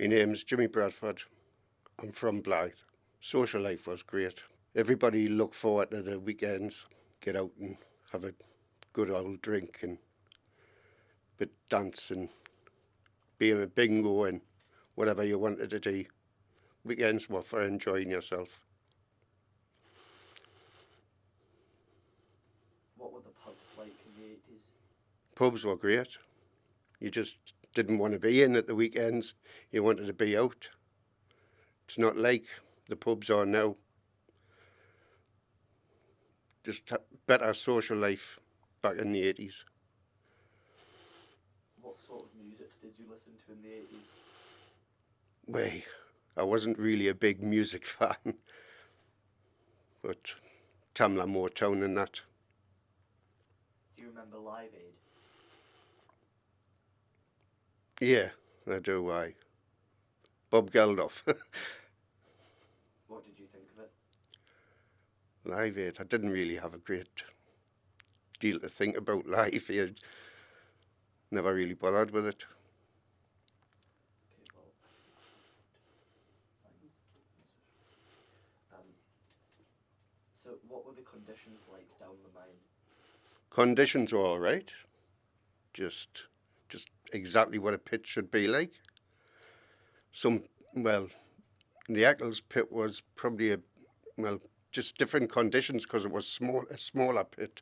My name's Jimmy Bradford. I'm from Blythe. Social life was great. Everybody looked forward to the weekends, get out and have a good old drink and bit dance and be in a bingo and whatever you wanted to do. Weekends were for enjoying yourself. What were the pubs like in the 80s? Pubs were great. You just didn't want to be in at the weekends. You wanted to be out. It's not like the pubs are now. Just better social life back in the 80s. What sort of music did you listen to in the 80s? Well, I wasn't really a big music fan, but Tamla Motown and that. Do you remember Live Aid? Yeah, I do. Bob Geldof. What did you think of it? Live Aid. I didn't really have a great deal to think about Live Aid. Never really bothered with it. Okay, well, so what were the conditions like down the mine? Conditions were all right. Just exactly what a pit should be like. The Eccles pit was probably just different conditions because it was a smaller pit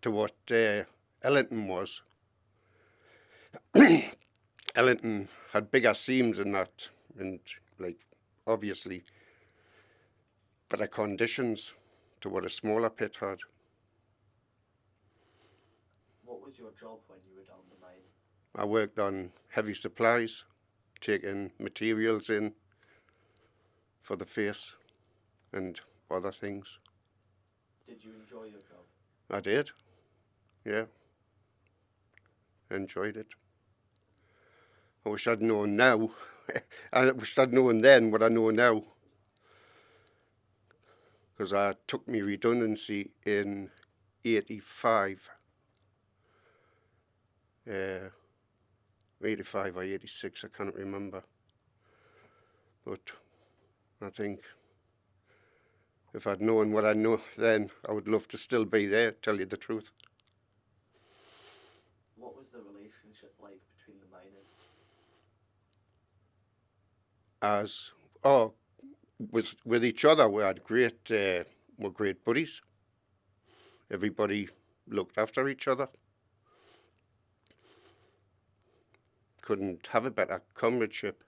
to what Ellington was. Ellington had bigger seams in that, and obviously better conditions to what a smaller pit had. What was your job when you were down the mine? I worked on heavy supplies, taking materials in for the face and other things. Did you enjoy your job? I did, yeah. Enjoyed it. I wish I'd known now. I wish I'd known then what I know now. Because I took my redundancy in 85. 85 or 86, I can't remember. But I think if I'd known what I know then, I would love to still be there, tell you the truth. What was the relationship like between the miners? With each other, we had we're great buddies. Everybody looked after each other. Couldn't have a better comradeship.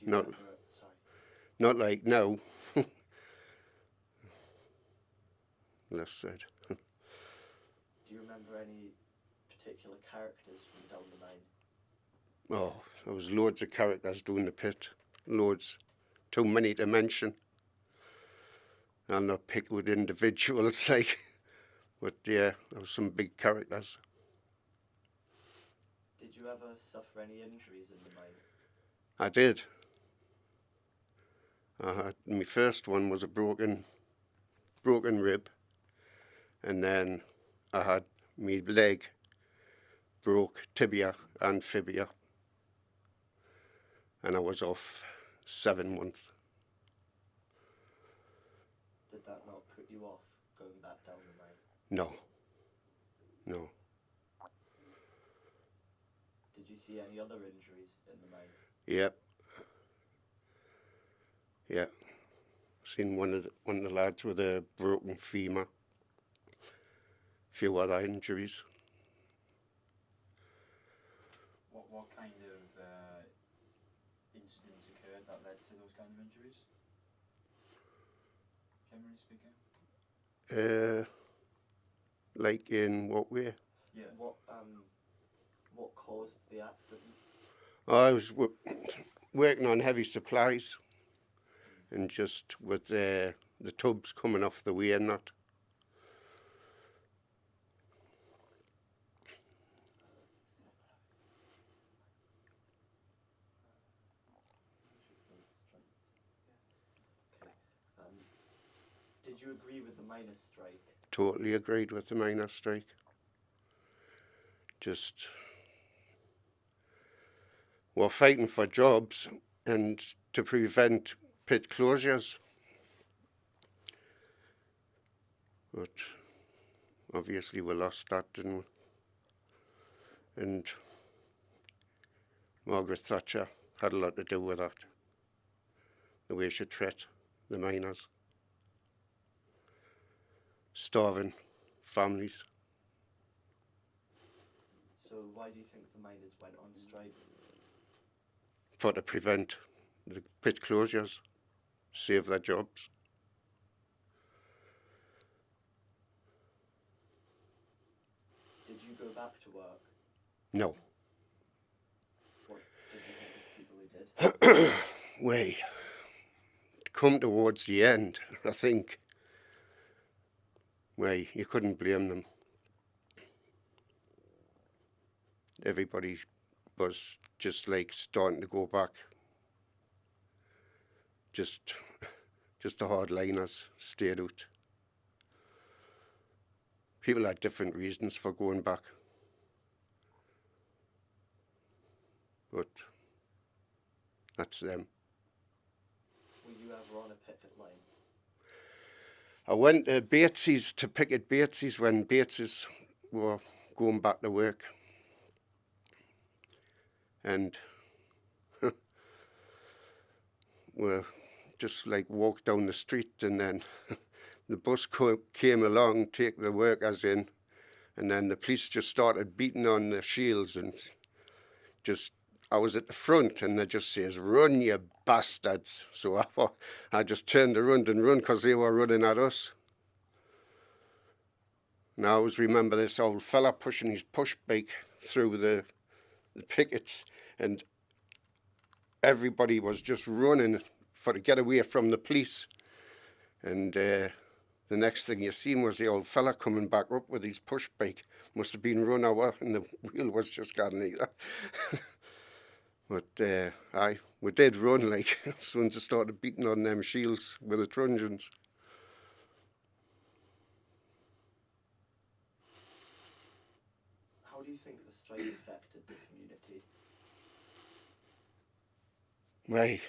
Not like now. Less said. Do you remember any particular characters from down the mine? Oh, there was loads of characters doing the pit. Loads. Too many to mention. I'll not pick with individuals but yeah, there was some big characters. Did you ever suffer any injuries in the mine? I did. My first one was a broken rib, and then I had my leg broke, tibia and fibia, and I was off 7 months. Did that not put you off going back down the mine? No. Did you see any other injuries in the mine? Yep. Yeah. Seen one of the lads with a broken femur. A few other injuries. What kind of incidents occurred that led to those kind of injuries? Generally speaking. Like in what way? Yeah. What caused the accident? I was working on heavy supplies, and just with the tubs coming off the way and that. Did you agree with the miners' strike? Totally agreed with the miners' strike. Just were fighting for jobs and to prevent pit closures. But obviously we lost that, didn't we? And Margaret Thatcher had a lot to do with that, the way she treated the miners, starving families. So why do you think the miners went on strike? For to prevent the pit closures, save their jobs. Did you go back to work? No. What did you think of people who did? Way. Come towards the end, I think, way, you couldn't blame them. Everybody was just like starting to go back. Just the hardliners stayed out. People had different reasons for going back. But that's them. Were you ever on a picket line? I went to Batesy's to picket Batesy's when Batesy's were going back to work. And we just like walked down the street, and then the bus came along, take the workers in, and then the police just started beating on the shields, and just, I was at the front, and they just says, "Run, you bastards." So I just turned around and run because they were running at us. And I always remember this old fella pushing his push bike through the pickets, and everybody was just running to get away from the police. And the next thing you seen was the old fella coming back up with his push bike. Must have been run over, and the wheel was just gone either. But we did run, like, as soon as I started beating on them shields with the truncheons. How do you think the strike affected the community? Right.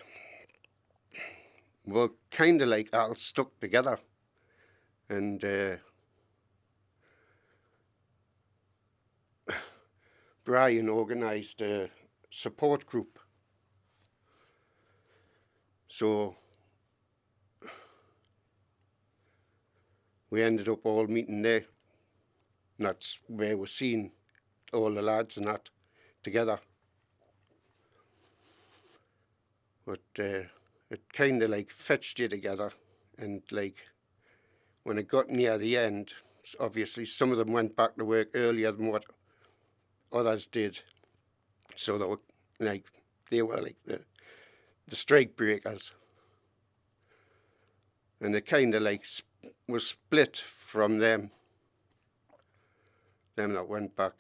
We're kind of like all stuck together. And Brian organised a support group. So we ended up all meeting there. And that's where we're seeing all the lads and that together. But it kind of like fetched you together, and like when it got near the end, obviously some of them went back to work earlier than what others did. So they were like the strike breakers. And it kind of like was split from them that went back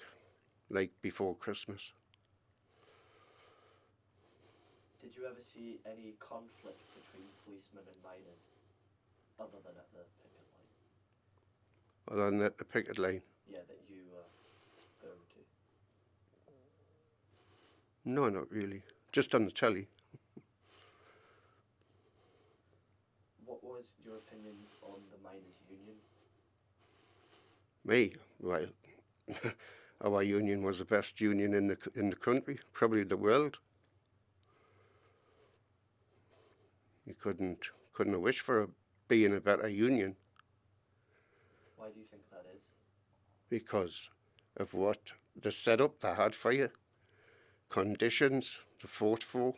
like before Christmas. Did you ever see any conflict between policemen and miners, other than at the picket line? Other than at the picket line? Yeah, that you go to. No, not really. Just on the telly. What was your opinions on the miners' union? Me? Well, our union was the best union in the country, probably the world. You couldn't have wished for being a better union. Why do you think that is? Because of what the setup they had for you, conditions they fought for.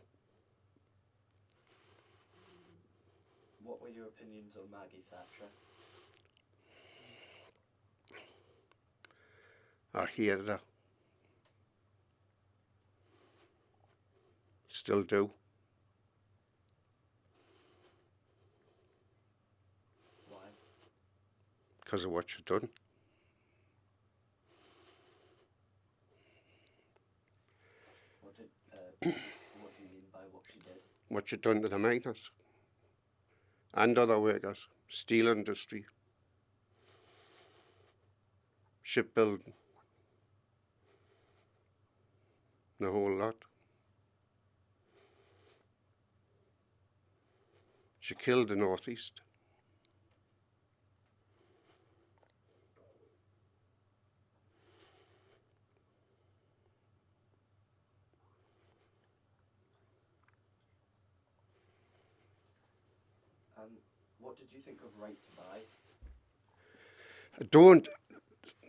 What were your opinions on Maggie Thatcher? I hated her. Still do. Why? Because of what she done. What do you mean by what she did? What she done to the miners and other workers, steel industry, shipbuilding, the whole lot. She killed the northeast. What did you think of Right to Buy? I don't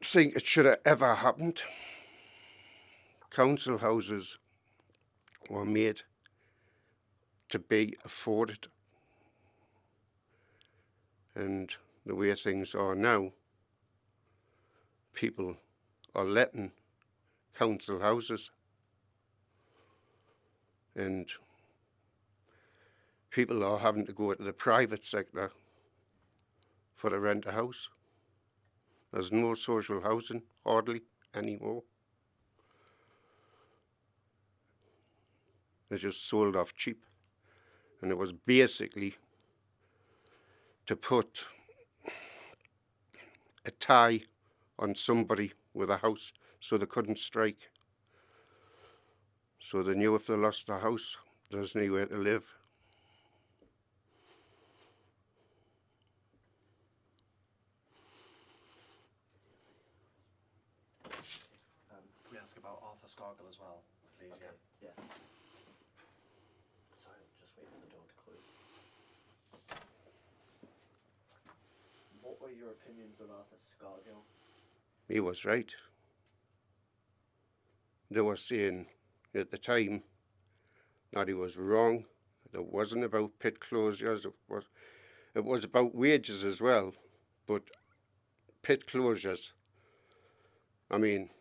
think it should have ever happened. Council houses were made to be afforded. And the way things are now, people are letting council houses, and people are having to go to the private sector for to rent a house. There's no social housing hardly anymore. They're just sold off cheap. And it was basically to put a tie on somebody with a house so they couldn't strike. So they knew if they lost their house, there's nowhere to live. Can we ask about Arthur Scargill as well, please? Okay, yeah. Sorry, just wait for the door to close. What were your opinions on Arthur Scargill? He was right. They were saying at the time that he was wrong. It wasn't about pit closures. It was about wages as well. But pit closures, I mean,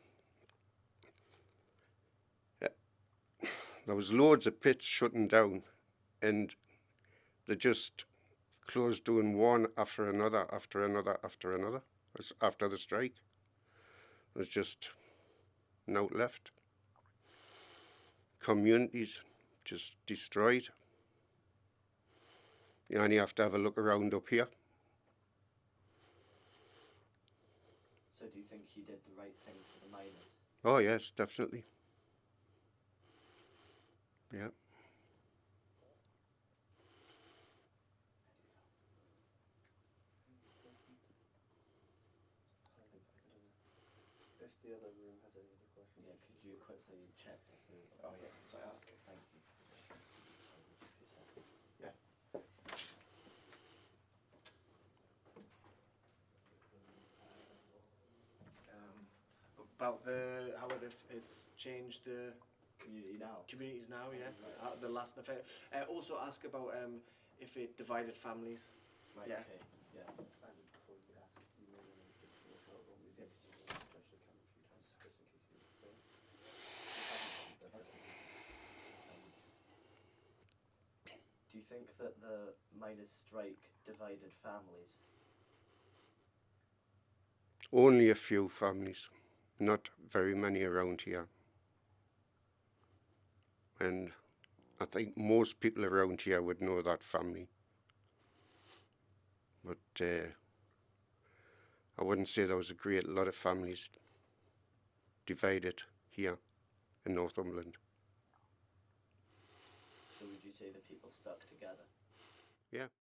there was loads of pits shutting down, and they just closed doing one after another, after another, after another. After the strike, there's just no left. Communities just destroyed. You only have to have a look around up here. So do you think he did the right thing for the miners? Oh yes, definitely. Yeah. If the other room has any other questions. Yeah, could you quickly check if the... Oh yeah, so I ask it. Thank you. Yeah. About how it's changed the Community now. communities now, yeah. The last affair. Also ask about if it divided families. Right, Yeah. okay, yeah. And before you ask, you may want to just walk out on with it, because you've touched the camera a few times, just in case you say it. Do you think that the miners' strike divided families? Only a few families, not very many around here. And I think most people around here would know that family. But I wouldn't say there was a great lot of families divided here in Northumberland. So would you say the people stuck together? Yeah.